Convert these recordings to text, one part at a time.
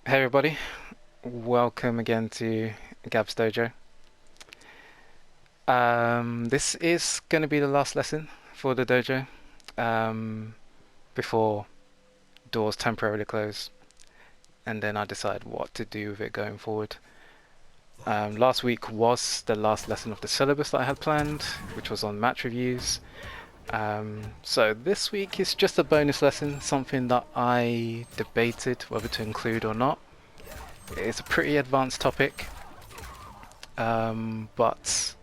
Hey everybody, welcome again to Gab's Dojo. This is going to be the last lesson for the dojo before doors temporarily close, and then I decide what to do with it going forward. Last week was the last lesson of the syllabus that I had planned, which was on match reviews. So this week is just a bonus lesson, something that I debated whether to include or not. It's a pretty advanced topic, but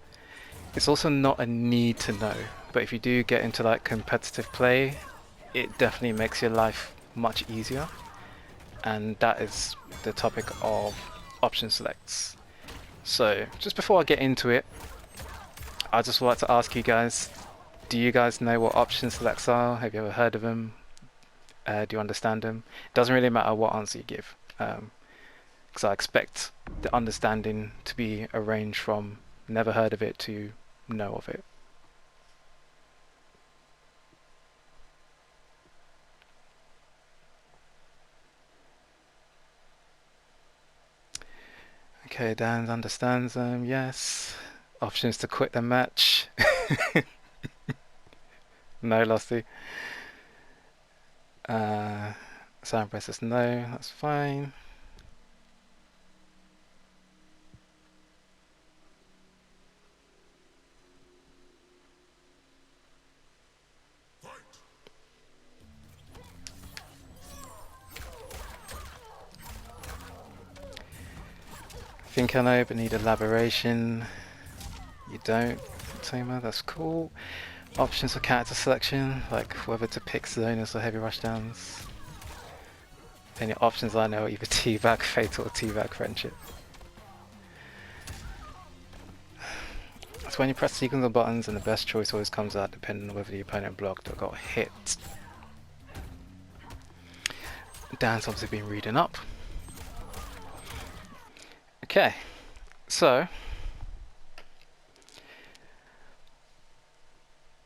it's also not a need to know. But if you do get into like competitive play, it definitely makes your life much easier. And that is the topic of option selects. So just before I get into it, I just would like to ask you guys, do you guys know what option selects are? Have you ever heard of them? Do you understand them? It doesn't really matter what answer you give, because I expect the understanding to be a range from never heard of it to know of it. Okay, Dan understands them, yes. Options to quit the match. No, Losty. Uh, Sam presses no, that's fine. Think I know, but need elaboration. You don't, Tamer, that's cool. Options for character selection, like whether to pick zoners or heavy rushdowns. Any options I know are either teabag, fatal, or teabag friendship. So when you press sequence of buttons, and the best choice always comes out depending on whether the opponent blocked or got hit. Dan's obviously been reading up. Okay, so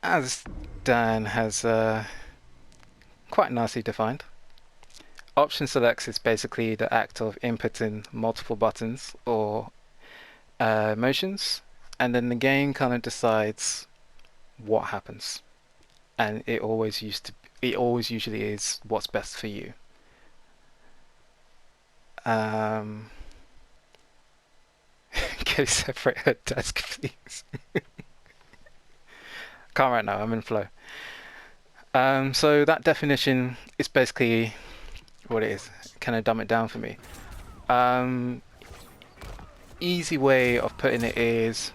as Dan has quite nicely defined, option selects is basically the act of inputting multiple buttons or motions, and then the game kind of decides what happens, and it always usually is what's best for you. Can you separate her desk, please? Can't right now, I'm in flow. So that definition is basically what it is. Can I dumb it down for me? Easy way of putting it is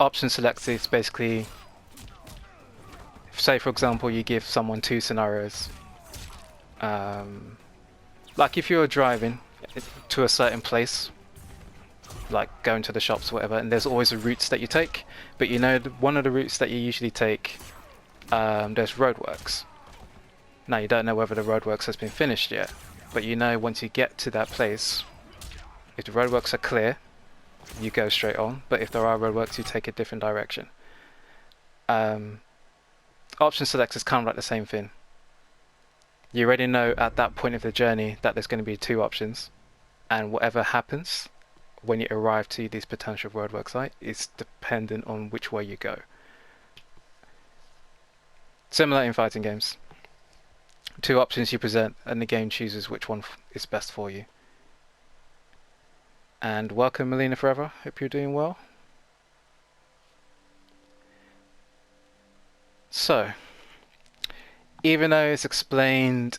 option select is basically, say for example, you give someone two scenarios. Like if you're driving to a certain place, like going to the shops or whatever, and there's always the routes that you take, but you know one of the routes that you usually take, there's roadworks. Now you don't know whether the roadworks has been finished yet, but you know once you get to that place, if the roadworks are clear, you go straight on, but if there are roadworks, you take a different direction. Option select is kind of like the same thing. You already know at that point of the journey that there's going to be two options, and whatever happens when you arrive to this potential roadwork site is dependent on which way you go. Similar in fighting games. Two options you present, and the game chooses which one is best for you. And welcome, Melina Forever. Hope you're doing well. So, even though it's explained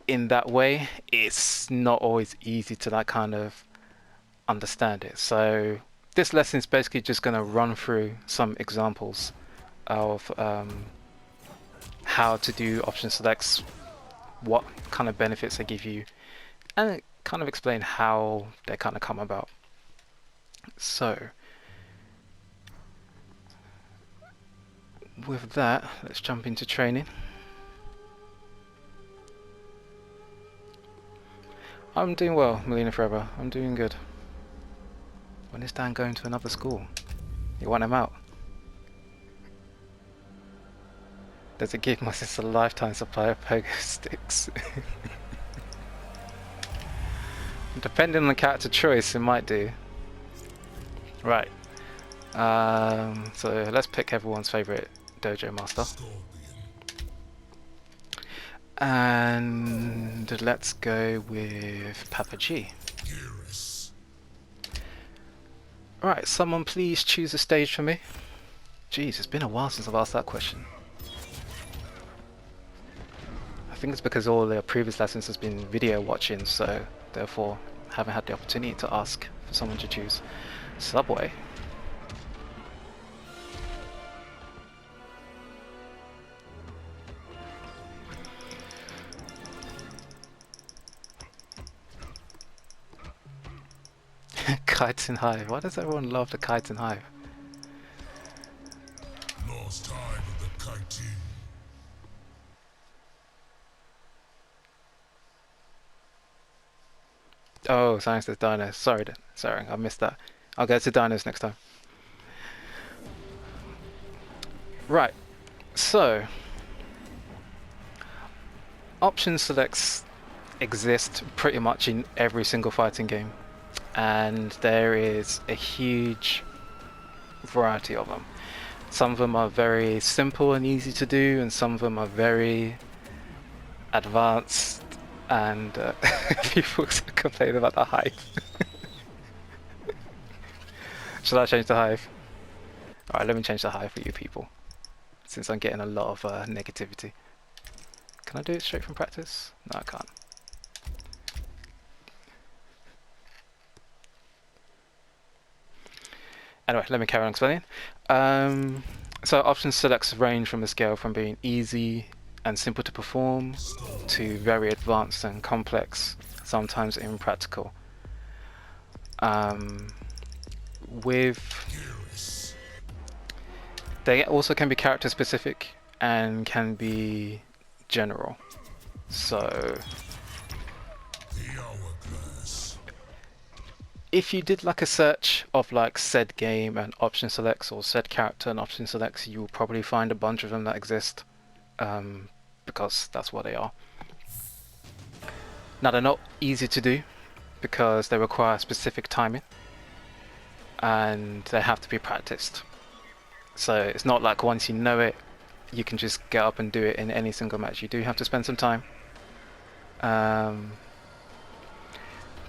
in that way, it's not always easy to like kind of understand it. So this lesson is basically just going to run through some examples of how to do option selects, what kind of benefits they give you, and kind of explain how they kind of come about. So with that, let's jump into training. I'm doing well, Melina Forever. I'm doing good. When is Dan going to another school? You want him out? Does it give my sister a lifetime supply of pogo sticks? Depending on the character choice, it might do. Right. So let's pick everyone's favorite Dojo master. And let's go with Papa G. Right, someone please choose a stage for me. Jeez, it's been a while since I've asked that question. I think it's because all the previous lessons has been video watching, so therefore haven't had the opportunity to ask for someone to choose. Subway. Kites in Hive. Why does everyone love the Kites in Hive? Lost time of the kiting. Oh, science is dinos. Sorry, sorry, I missed that. I'll go to dinos next time. Right, so option selects exist pretty much in every single fighting game, and there is a huge variety of them. Some of them are very simple and easy to do, and some of them are very advanced, and people complain about the Hive. Should I change the Hive? Alright, let me change the Hive for you people, since I'm getting a lot of negativity. Can I do it straight from practice? No, I can't. Anyway, let me carry on explaining. So options selects range from a scale from being easy and simple to perform to very advanced and complex, sometimes impractical. They also can be character specific and can be general. So if you did like a search of like said game and option selects, or said character and option selects, you will probably find a bunch of them that exist, because that's what they are. Now they're not easy to do because they require specific timing and they have to be practiced. So it's not like once you know it, you can just get up and do it in any single match. You do have to spend some time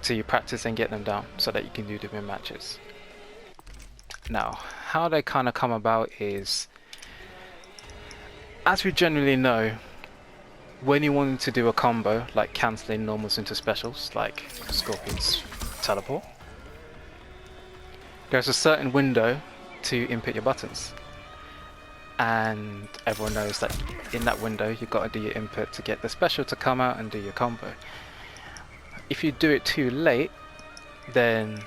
to you practice and get them down so that you can do them in matches. Now, how they kind of come about is, as we generally know, when you want to do a combo, like cancelling normals into specials, like Scorpion's teleport, there's a certain window to input your buttons. And everyone knows that in that window you've got to do your input to get the special to come out and do your combo. If you do it too late, then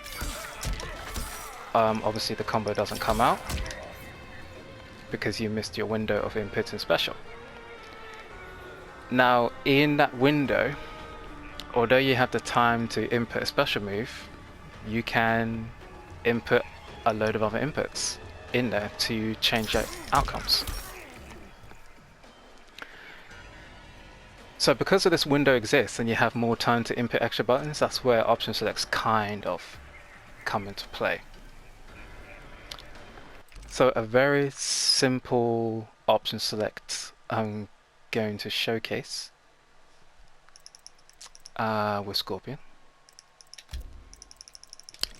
obviously the combo doesn't come out because you missed your window of input and special. Now in that window, although you have the time to input a special move, you can input a load of other inputs in there to change your outcomes. So because of this window exists and you have more time to input extra buttons, that's where option selects kind of come into play. So a very simple option select I'm going to showcase with Scorpion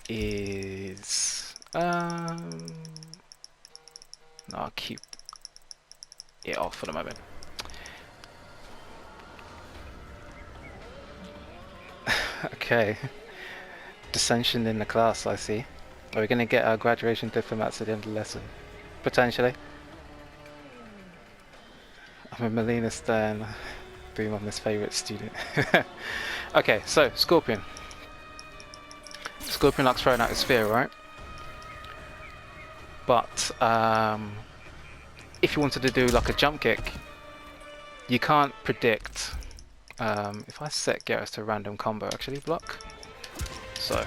is I'll keep it off for the moment. Okay, dissension in the class, I see. Are we going to get our graduation diplomats at the end of the lesson? Potentially. I'm a Melina Stern, being my favourite student. Okay, so Scorpion. Scorpion likes throwing out his spear, right? But if you wanted to do like a jump kick, you can't predict. If I set Garrus to random combo, actually block. So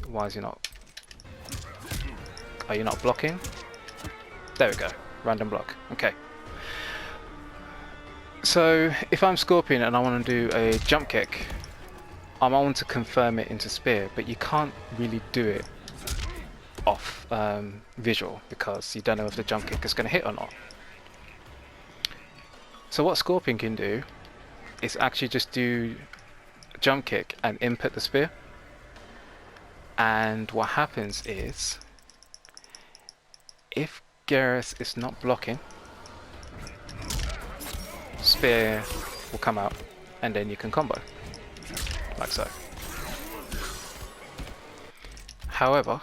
why is he not? Are you not blocking? There we go. Random block. Okay. So if I'm Scorpion and I want to do a jump kick, I might want to confirm it into spear, but you can't really do it off visual because you don't know if the jump kick is going to hit or not. So what Scorpion can do is actually just do a jump kick and input the spear, and what happens is if Garrus is not blocking, spear will come out and then you can combo like so. However,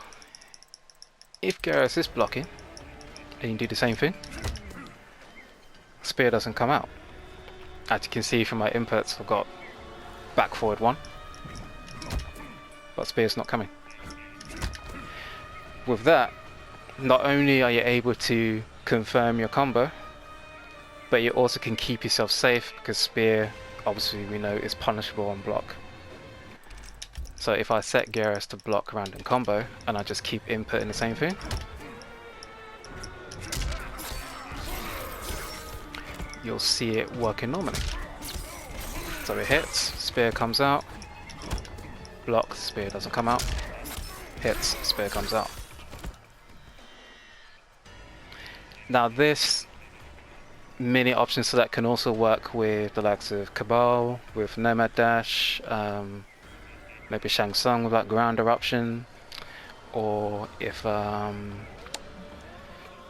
if Garrus is blocking and you do the same thing, spear doesn't come out. As you can see from my inputs, I've got back forward 1, but spear's not coming. With that, not only are you able to confirm your combo, but you also can keep yourself safe because spear, obviously we know, is punishable on block. So if I set Garrus to block random combo and I just keep inputting the same thing, you'll see it working normally. So it hits, spear comes out, block, spear doesn't come out, hits, spear comes out. Now this mini option select can also work with the likes of Cabal, with Nomad Dash, maybe Shang Tsung with that ground eruption, or if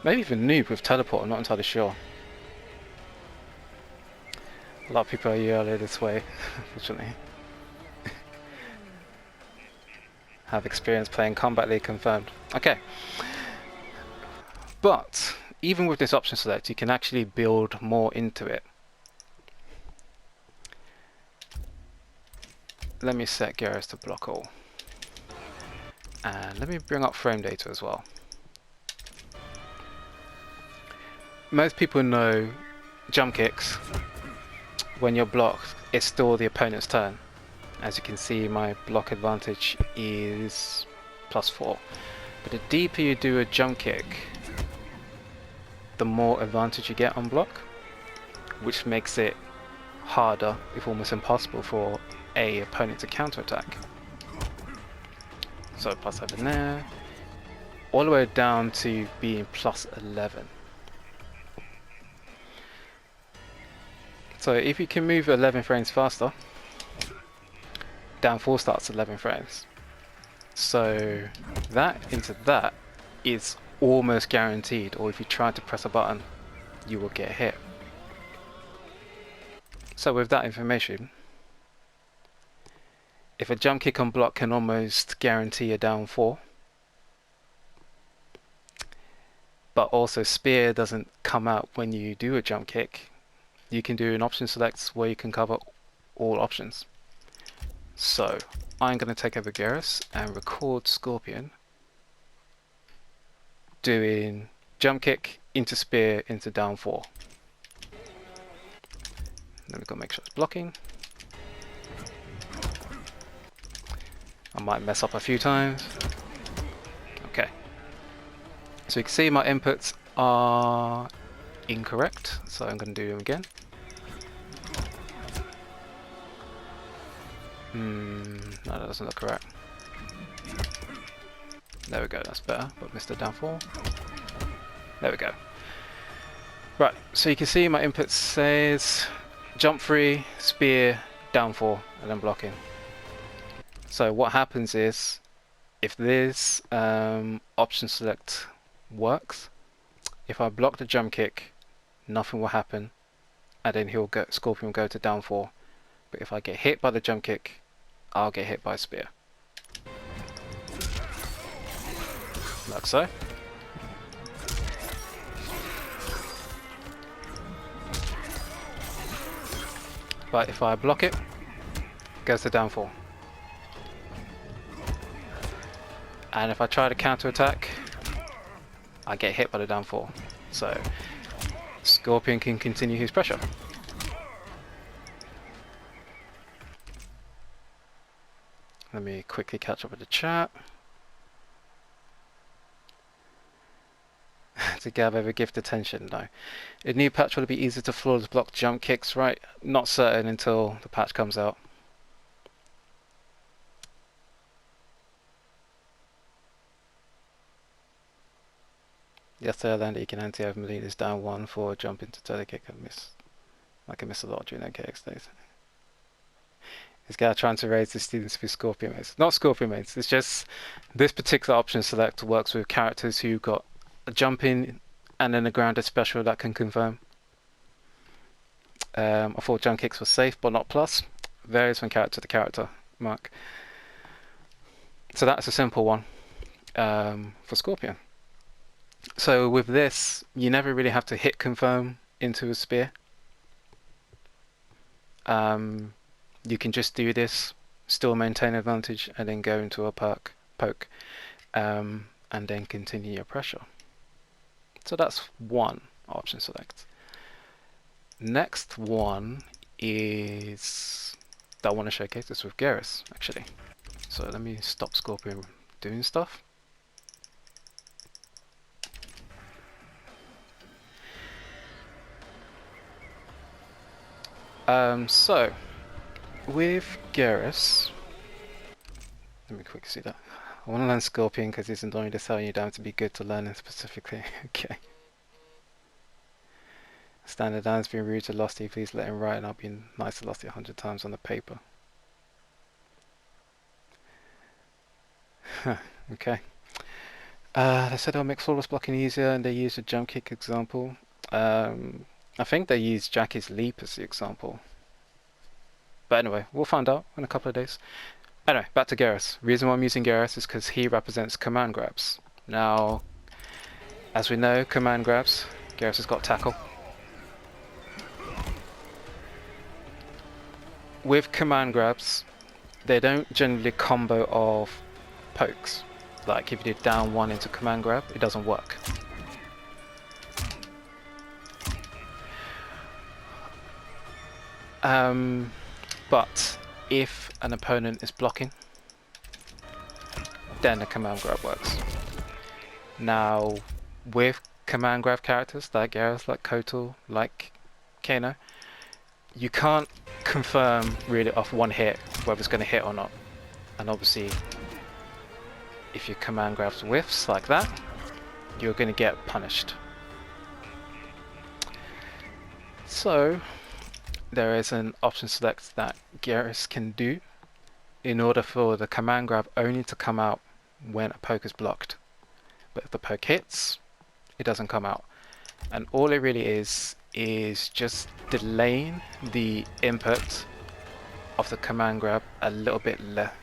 maybe even Noob with teleport, I'm not entirely sure. A lot of people are earlier this way, unfortunately. Have experience playing Combat League confirmed. Okay. But even with this option select, you can actually build more into it. Let me set Garrus to block all. And let me bring up frame data as well. Most people know jump kicks, when you're blocked, it's still the opponent's turn. As you can see, my block advantage is +4. But the deeper you do a jump kick, the more advantage you get on block, which makes it harder, if almost impossible, for a opponent to counterattack. So +7 there, all the way down to being +11. So if you can move 11 frames faster, down 4 starts 11 frames. So that into that is almost guaranteed, or if you try to press a button, you will get hit. So with that information, if a jump kick on block can almost guarantee a down 4, but also spear doesn't come out when you do a jump kick, you can do an option select where you can cover all options. So I'm going to take over Garrus and record Scorpion doing jump kick into spear into down 4. Then we've got to make sure it's blocking. I might mess up a few times. Okay. So you can see my inputs are incorrect, so I'm going to do them again. No, that doesn't look correct. There we go, that's better, but missed the down 4. There we go. Right, so you can see my input says jump 3, spear, down 4, and then blocking. So what happens is, if this option select works, if I block the jump kick, nothing will happen, and then Scorpion will go to down 4. But if I get hit by the jump kick, I'll get hit by a spear. Like so. But if I block it, it goes to down 4. And if I try to counter attack, I get hit by the down 4. So Scorpion can continue his pressure. Let me quickly catch up with the chat. Gab ever gift attention? No. A new patch will it be easier to flawless block jump kicks, right? Not certain until the patch comes out. Yesterday I learned that you can anti-over Melina's down one for jump into turtle kick and miss. I can miss a lot during KX days. This guy trying to raise the students with Scorpion mates. Not Scorpion mates, it's just this particular option select works with characters who got a jump in and then a grounded special that can confirm. I thought jump kicks were safe but not plus. Varies from character to character, Mark. So that's a simple one for Scorpion. So with this, you never really have to hit confirm into a spear. You can just do this, still maintain advantage, and then go into a poke, and then continue your pressure. So that's one option select. Next one is that I want to showcase this with Garrus, actually. So let me stop Scorpion doing stuff. So with Garrus, let me quickly see that. I want to learn Scorpion because he's annoying to tell you down to be good to learn it specifically. Okay. Standard Dan's been rude to Losty, please let him write and I'll be nice to Losty 100 times on the paper. Okay. They said they'll make flawless blocking easier and they used a jump kick example. I think they used Jackie's leap as the example. But anyway, we'll find out in a couple of days. Anyway, back to Garrus. Reason why I'm using Garrus is because he represents command grabs. Now, as we know, command grabs, Garrus has got tackle. With command grabs, they don't generally combo off pokes. Like if you did down one into command grab, it doesn't work. But if an opponent is blocking, then a command grab works. Now, with command grab characters like Garrus, like Kotal, like Kano, you can't confirm really off one hit whether it's going to hit or not. And obviously, if your command grabs whiffs like that, you're going to get punished. So, there is an option select that Garrus can do in order for the command grab only to come out when a poke is blocked. But if the poke hits, it doesn't come out. And all it really is just delaying the input of the command grab a little bit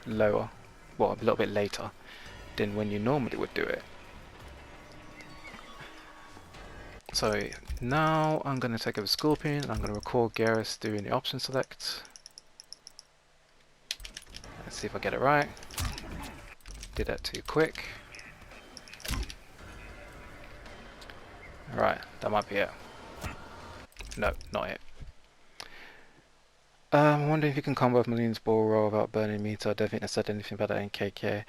lower, well, a little bit later than when you normally would do it. So now I'm going to take over Scorpion and I'm going to record Garrus doing the option select. Let's see if I get it right. Did that too quick. Right, that might be it. No, not it. I'm wondering if you can combo with Melina's ball roll without burning meter. I don't think they said anything about that in KK.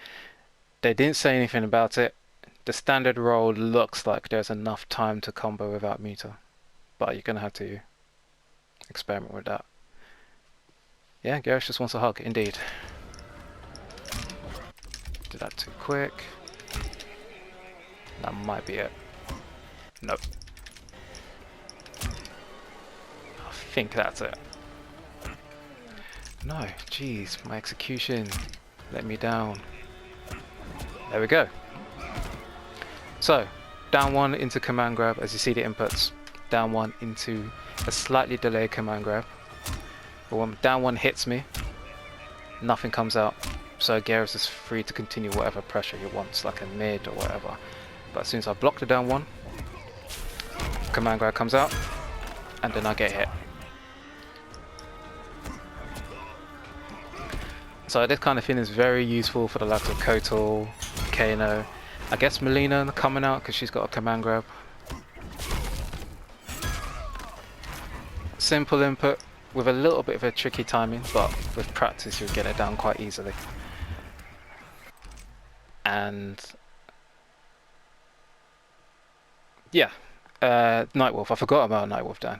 They didn't say anything about it. The standard roll looks like there's enough time to combo without meter, but you're gonna have to experiment with that. Yeah, Garrus just wants a hug, indeed. Did that too quick. That might be it. Nope. I think that's it. No, jeez, my execution let me down. There we go. So, down one into command grab, as you see the inputs. Down one into a slightly delayed command grab. But when down one hits me, nothing comes out. So Garrus is free to continue whatever pressure he wants, like a mid or whatever. But as soon as I block the down one, command grab comes out, and then I get hit. So this kind of thing is very useful for the likes of Kotal, Kano. I guess Melina coming out because she's got a command grab. Simple input with a little bit of a tricky timing, but with practice you'll get it down quite easily. And Yeah, Nightwolf. I forgot about Nightwolf, Dan.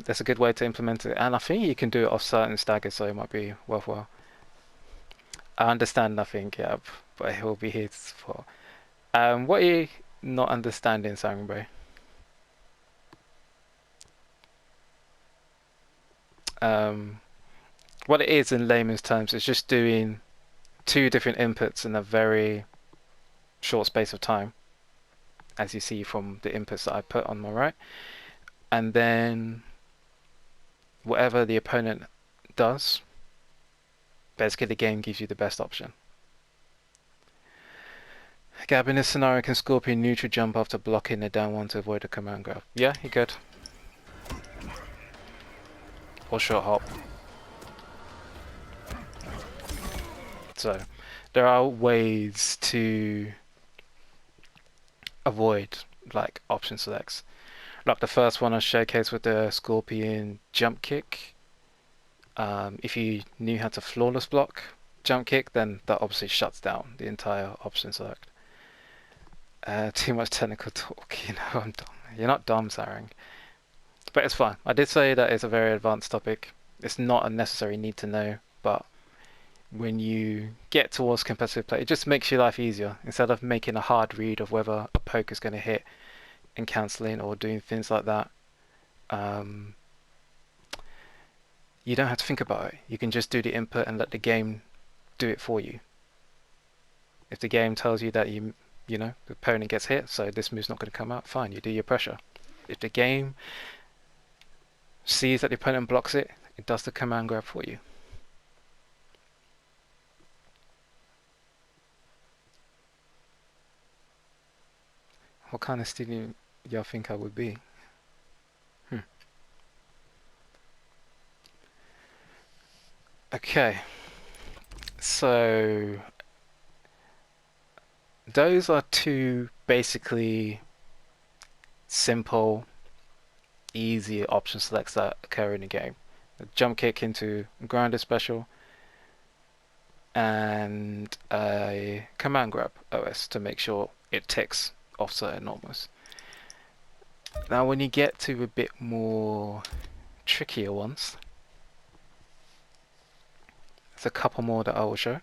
That's a good way to implement it, and I think you can do it off certain staggers, so it might be worthwhile. I understand nothing, yeah, but he'll be here to support. What are you not understanding, Sangre? What it is in layman's terms is just doing two different inputs in a very short space of time, as you see from the inputs that I put on my right, and then whatever the opponent does, basically the game gives you the best option. Gab, in this scenario, can Scorpion neutral jump after blocking the down one to avoid a command grab? Yeah, he could. Or short hop. So, there are ways to avoid like option selects. Like the first one I showcased with the Scorpion jump kick. If you knew how to flawless block jump kick, then that obviously shuts down the entire option select. Too much technical talk, you know, I'm dumb. You're not dumb, Sarang. But it's fine. I did say that it's a very advanced topic. It's not a necessary need to know, but when you get towards competitive play, it just makes your life easier. Instead of making a hard read of whether a poke is going to hit and cancelling or doing things like that, you don't have to think about it. You can just do the input and let the game do it for you. If the game tells you that you know, the opponent gets hit, so this move's not going to come out, fine, you do your pressure. If the game sees that the opponent blocks it, it does the command grab for you. What kind of student y'all think I would be? Okay, so those are two basically simple, easy option selects that occur in the game. A jump kick into grinder special and a command grab OS to make sure it ticks off certain normals. Now when you get to a bit more trickier ones, there's a couple more that I will show.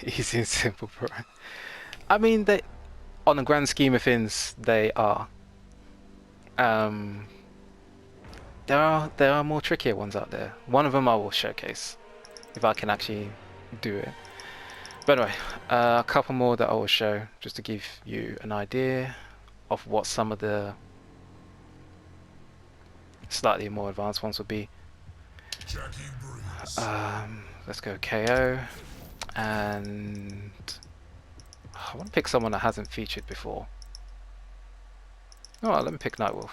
Easy and simple, bro. I mean, they, on the grand scheme of things, they are. There are more trickier ones out there. One of them I will showcase if I can actually do it. But anyway, a couple more that I will show just to give you an idea of what some of the slightly more advanced ones would be. Let's go KO, and I want to pick someone that hasn't featured before. Alright, let me pick Nightwolf.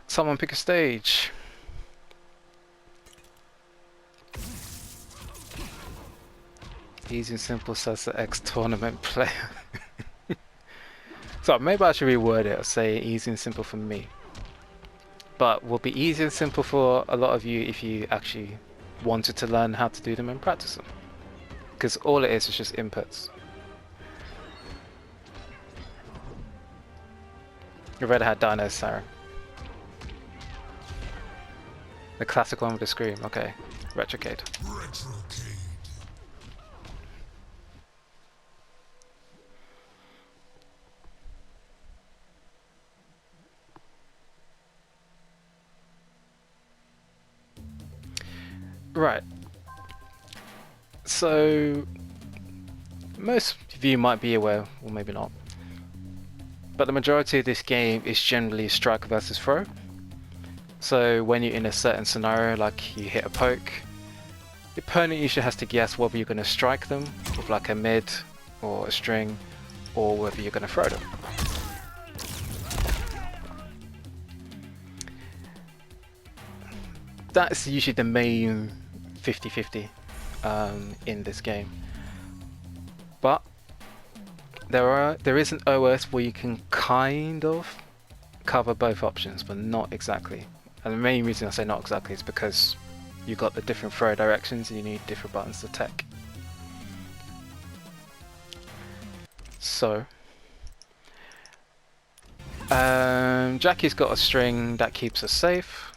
Someone pick a stage. Easy and simple, says the ex-tournament player. So maybe I should reword it or say easy and simple for me. But will be easy and simple for a lot of you if you actually wanted to learn how to do them and practice them. Because all it is just inputs. You already had dinos, Sarah. The classic one with the scream, okay. Retrocade. Right. So most of you might be aware, or maybe not, but the majority of this game is generally strike versus throw. So when you're in a certain scenario, like you hit a poke, the opponent usually has to guess whether you're going to strike them with like a mid or a string, or whether you're going to throw them. That's usually the main 50-50 in this game. But there is an OS where you can kind of cover both options, but not exactly. And the main reason I say not exactly is because you've got the different throw directions and you need different buttons to tech. So, Jackie's got a string that keeps us safe,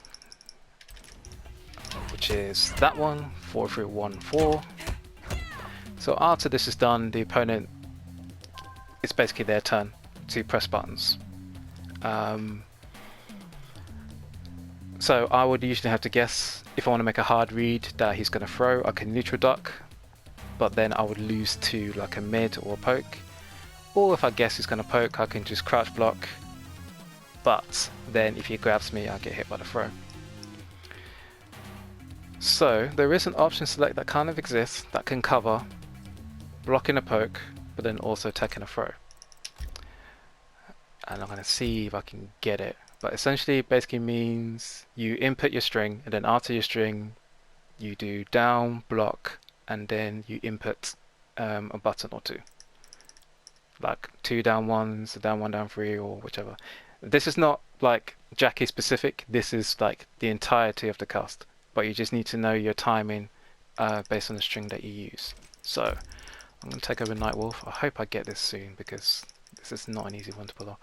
which is that one, 4 through 1, 4. So after this is done, the opponent, it's basically their turn to press buttons. So I would usually have to guess, if I want to make a hard read that he's going to throw, I can neutral duck, but then I would lose to like a mid or a poke. Or if I guess he's going to poke, I can just crouch block, but then if he grabs me, I get hit by the throw. So there is an option select that kind of exists that can cover blocking a poke, but then also taking a throw. And I'm going to see if I can get it. But essentially it basically means you input your string, and then after your string you do down, block, and then you input a button or two. Like 2 down 1s, down 1, down 3, or whichever. This is not like Jackie specific, this is like the entirety of the cast. But you just need to know your timing based on the string that you use. So I'm going to take over Nightwolf. I hope I get this soon because this is not an easy one to pull off.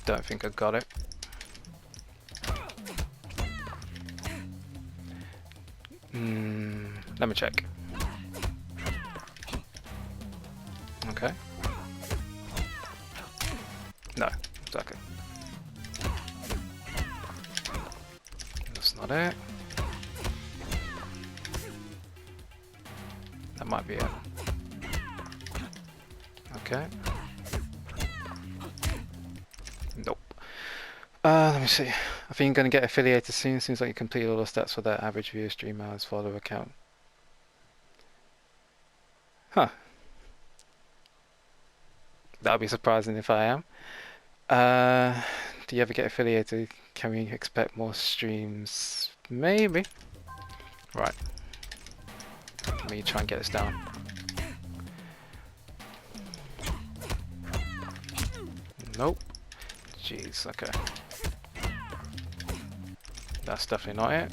Don't think I got it. Let me check. Okay. No, exactly. That's not it. That might be it. Okay. Nope. Let me see. I think you're going to get affiliated soon. Seems like you completed all the stats for that average viewer, stream hours, follower account. Huh. That would be surprising if I am. Do you ever get affiliated? Can we expect more streams? Maybe. Right. Let me try and get this down. Nope. Jeez, okay. That's definitely not it.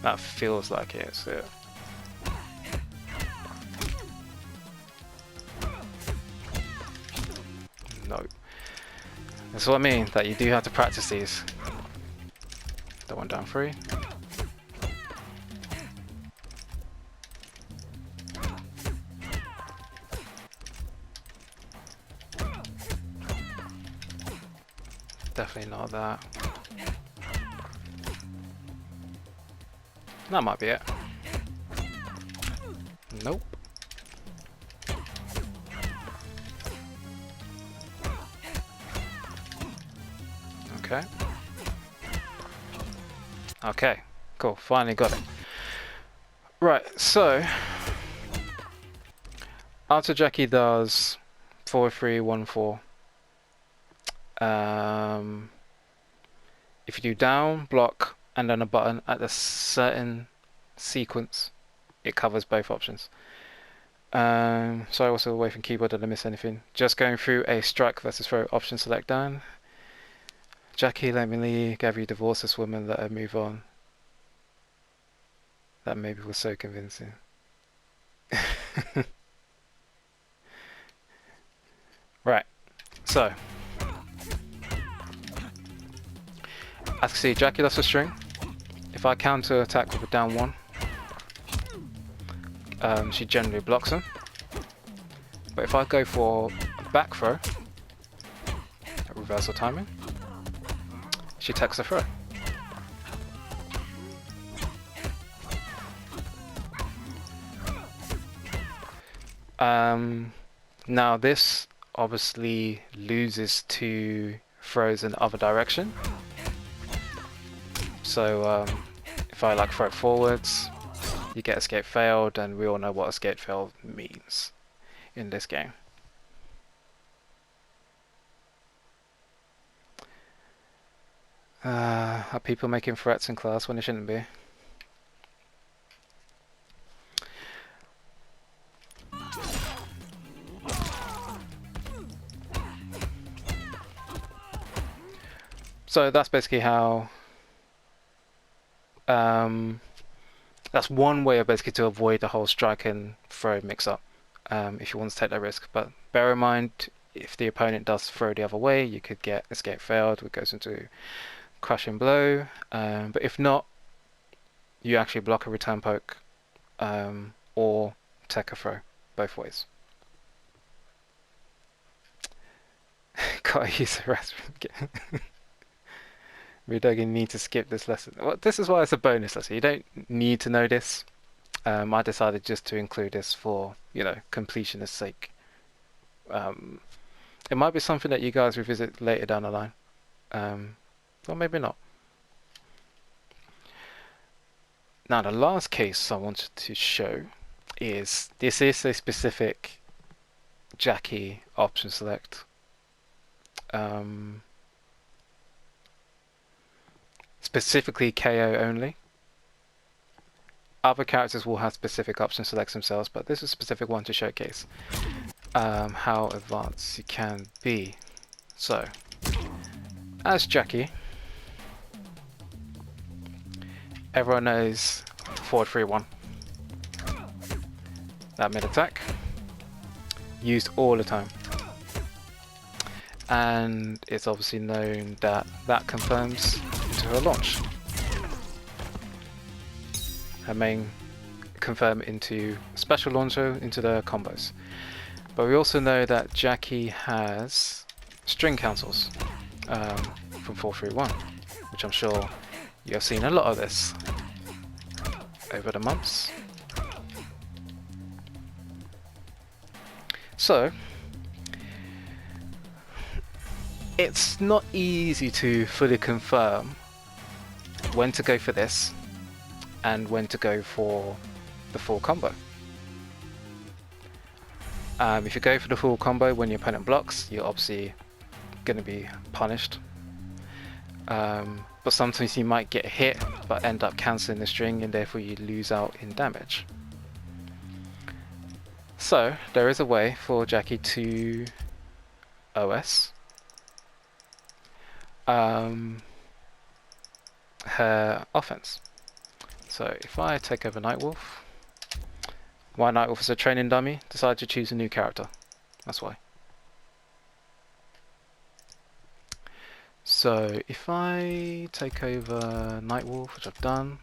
That feels like it's it. Nope. That's what I mean, that you do have to practice these. That one down 3. Definitely not that. That might be it. Nope. Okay. Okay, cool. Finally got it. Right, so after Jackie does 4, 3, 1, 4. If you do down, block, and then a button at a certain sequence, it covers both options. Sorry, also away from keyboard, did I miss anything? Just going through a strike versus throw option select down. Jackie, let me leave. Gabby, divorce this woman, let her move on. That maybe was so convincing. Right, so as you can see, Jackie lost a string. If I counter attack with a down 1, she generally blocks him. But if I go for a back throw, a reversal timing, she takes the throw. Now this obviously loses to throws in the other direction. So if I like throw it forwards, you get escape failed, and we all know what escape failed means in this game. Are people making threats in class when they shouldn't be? So that's basically how. That's one way of basically to avoid the whole strike and throw mix-up. If you want to take that risk, but bear in mind if the opponent does throw the other way, you could get escape failed, which goes into crushing blow. But if not, you actually block a return poke or take a throw, both ways. Gotta use the restroom. We don't need to skip this lesson. Well, this is why it's a bonus lesson. You don't need to know this. I decided just to include this for, completionist sake. It might be something that you guys revisit later down the line. Or maybe not. Now, the last case I wanted to show is, this is a specific Jackie option select. Specifically KO only. Other characters will have specific option selects themselves, but this is a specific one to showcase how advanced you can be. So, as Jackie, everyone knows forward 3-1. That mid attack, used all the time. And it's obviously known that that confirms into her launch. Her main confirm into special launcher into the combos. But we also know that Jackie has string cancels from 4-3-1, which I'm sure you have seen a lot of this over the months. So it's not easy to fully confirm when to go for this and when to go for the full combo. If you go for the full combo when your opponent blocks, you're obviously going to be punished. But sometimes you might get hit but end up cancelling the string, and therefore you lose out in damage. So there is a way for Jackie to OS her offense. So if I take over Nightwolf, why Nightwolf is a training dummy, decided to choose a new character. That's why. So if I take over Nightwolf, which I've done,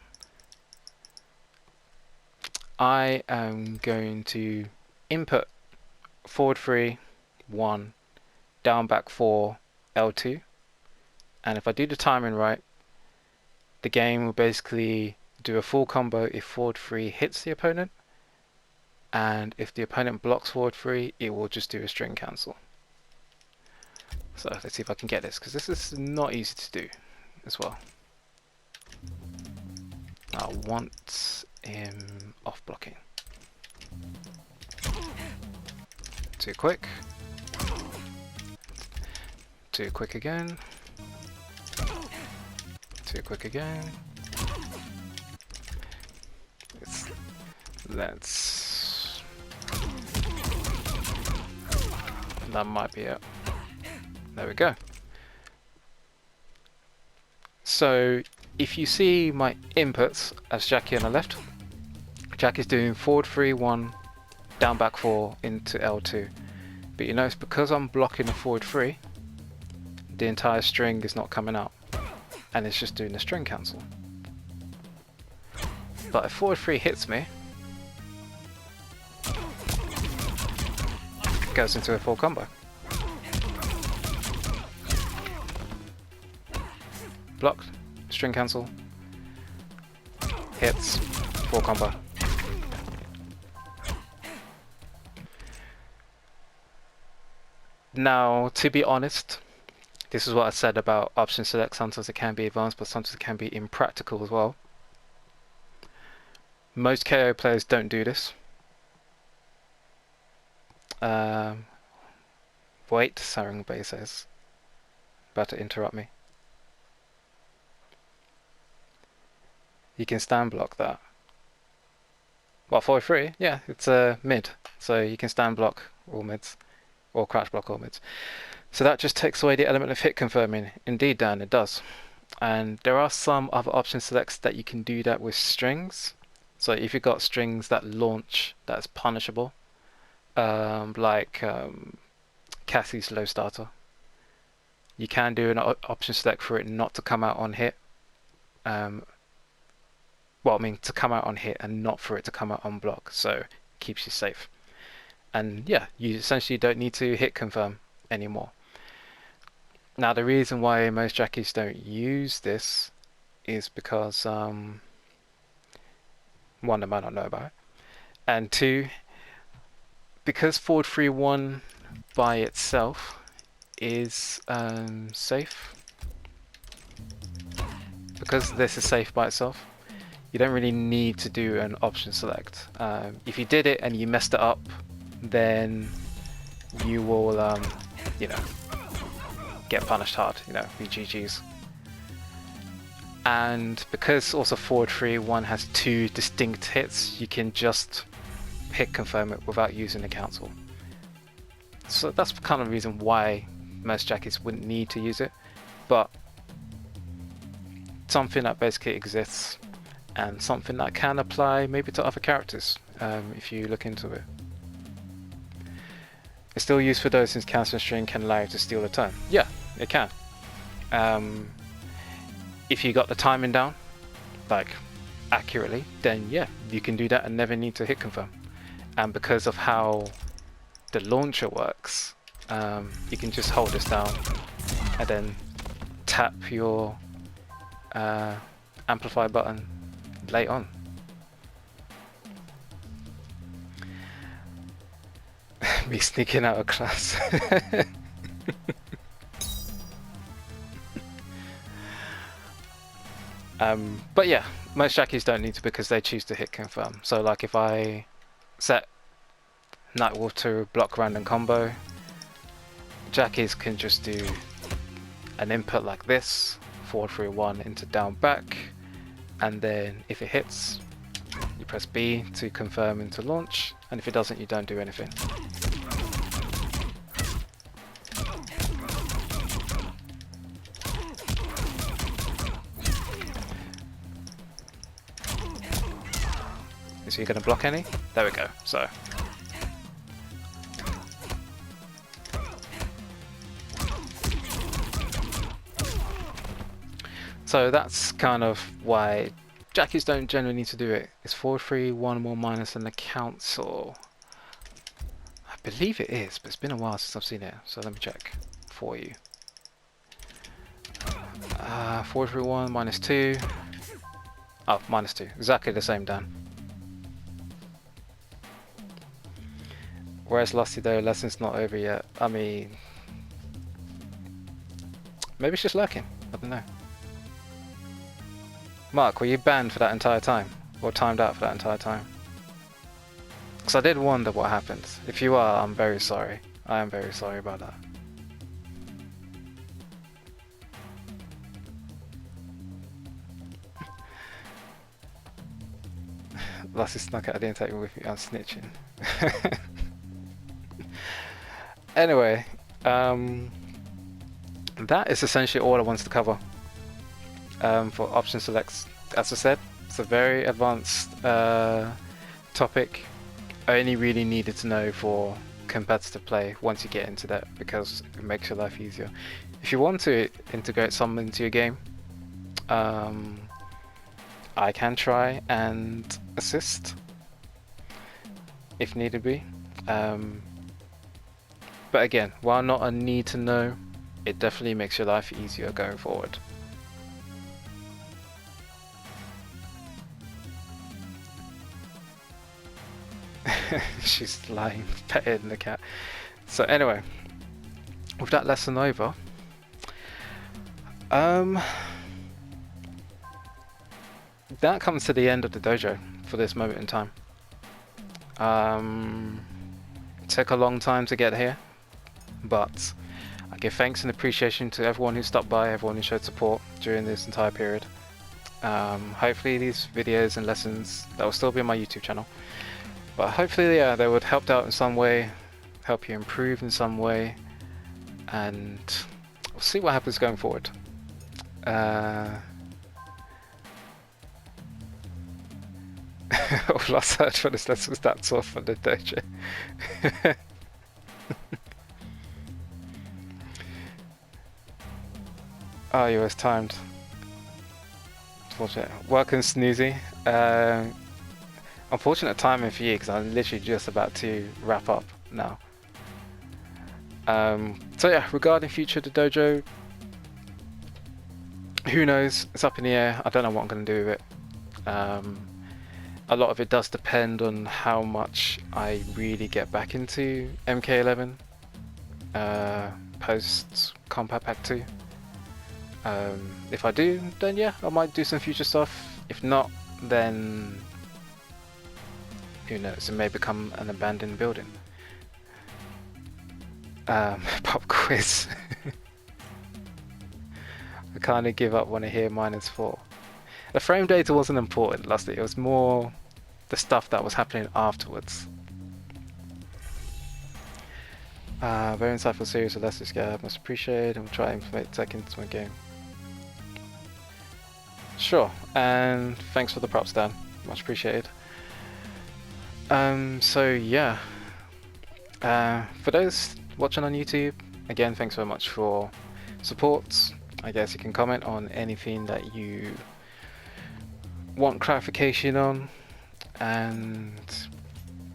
I am going to input forward 3, 1, down back 4, L2, and if I do the timing right, the game will basically do a full combo if forward 3 hits the opponent, and if the opponent blocks forward 3, it will just do a string cancel. So let's see if I can get this, because this is not easy to do as well. I want him off blocking. Too quick. Too quick again. Too quick again. Let's... That might be it. There we go. So if you see my inputs as Jackie on the left, Jackie's doing forward 3, 1, down back 4 into L2. But you notice because I'm blocking the forward 3, the entire string is not coming out, and it's just doing the string cancel. But if forward 3 hits me, it goes into a full combo. Blocked, string cancel, hits, full combo. Now, to be honest, this is what I said about option select. Sometimes it can be advanced, but sometimes it can be impractical as well. Most KO players don't do this. Wait, Sarang Bay says. About to interrupt me. You can stand block that. Well, 4-3, yeah, it's a mid. So you can stand block all mids, or crash block all mids. So that just takes away the element of hit confirming. Indeed, Dan, it does. And there are some other option selects that you can do that with strings. So if you've got strings that launch that's punishable, like Cassie's low starter, you can do an option select for it not to come out on hit. Well, I mean to come out on hit and not for it to come out on block, so it keeps you safe. And yeah, you essentially don't need to hit confirm anymore. Now the reason why most jackies don't use this is because one, they might not know about it, and two, because forward 3-1 by itself is safe. Because this is safe by itself, you don't really need to do an option select. If you did it and you messed it up, then you will, you know, get punished hard, you know, be GG's. And because also forward 3-1 has 2 distinct hits, you can just hit confirm it without using the cancel. So that's kind of the reason why most jackies wouldn't need to use it, but something that basically exists and something that can apply maybe to other characters if you look into it. It's still useful though, since cancel string can allow you to steal a turn. Yeah, it can. If you got the timing down, like accurately, then yeah, you can do that and never need to hit confirm. And because of how the launcher works, you can just hold this down and then tap your amplify button late on. Me sneaking out of class. But yeah, most jackies don't need to because they choose to hit confirm. So like if I set Nightwolf to block random combo, jackies can just do an input like this, forward 3-1 into down back, and then if it hits, you press B to confirm into launch, and if it doesn't, you don't do anything. So you're going to block any? There we go. So that's kind of why jackies don't generally need to do it. It's 4-3-1 more minus than the council. I believe it is, but it's been a while since I've seen it, so let me check for you. 4-3-1 minus 2. Oh, minus 2. Exactly the same, Dan. Whereas Lusty though, lesson's not over yet. I mean, maybe it's just lurking. I don't know. Mark, were you banned for that entire time? Or timed out for that entire time? Because I did wonder what happened. If you are, I'm very sorry. I am very sorry about that. Lusty snuck out, I didn't take me with me, I'm snitching. Anyway, that is essentially all I wanted to cover for option selects. As I said, it's a very advanced topic. I only really needed to know for competitive play once you get into that, because it makes your life easier. If you want to integrate some into your game, I can try and assist if needed be. But again, while not a need to know, it definitely makes your life easier going forward. She's lying, petting the cat. So anyway, with that lesson over, that comes to the end of the dojo for this moment in time. It took a long time to get here, but I give thanks and appreciation to everyone who stopped by, everyone who showed support during this entire period. Hopefully these videos and lessons, that will still be on my YouTube channel, but hopefully they would help out in some way, help you improve in some way, and we'll see what happens going forward. All I searched for this list was that sword for the dojo. Oh, you was timed. Unfortunate. Welcome, Snoozy. Unfortunate timing for you because I'm literally just about to wrap up now. So yeah, regarding future of the dojo, who knows? It's up in the air. I don't know what I'm going to do with it. A lot of it does depend on how much I really get back into MK11 post Combat Pack 2. If I do, then yeah, I might do some future stuff. If not, then who knows? It may become an abandoned building. Pop quiz. I kind of give up when I hear -4. The frame data wasn't important last year, it was more the stuff that was happening afterwards. Very insightful series with Leicester Scab, much appreciated, and we'll try to implement tech into my game. Sure, and thanks for the props, Dan, much appreciated. So yeah, for those watching on YouTube, again, thanks very much for support. I guess you can comment on anything that you want clarification on, and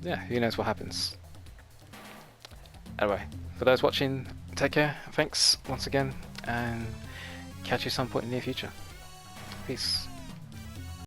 yeah, who knows what happens. Anyway, for those watching, take care, thanks once again, and catch you some point in the near future. Peace.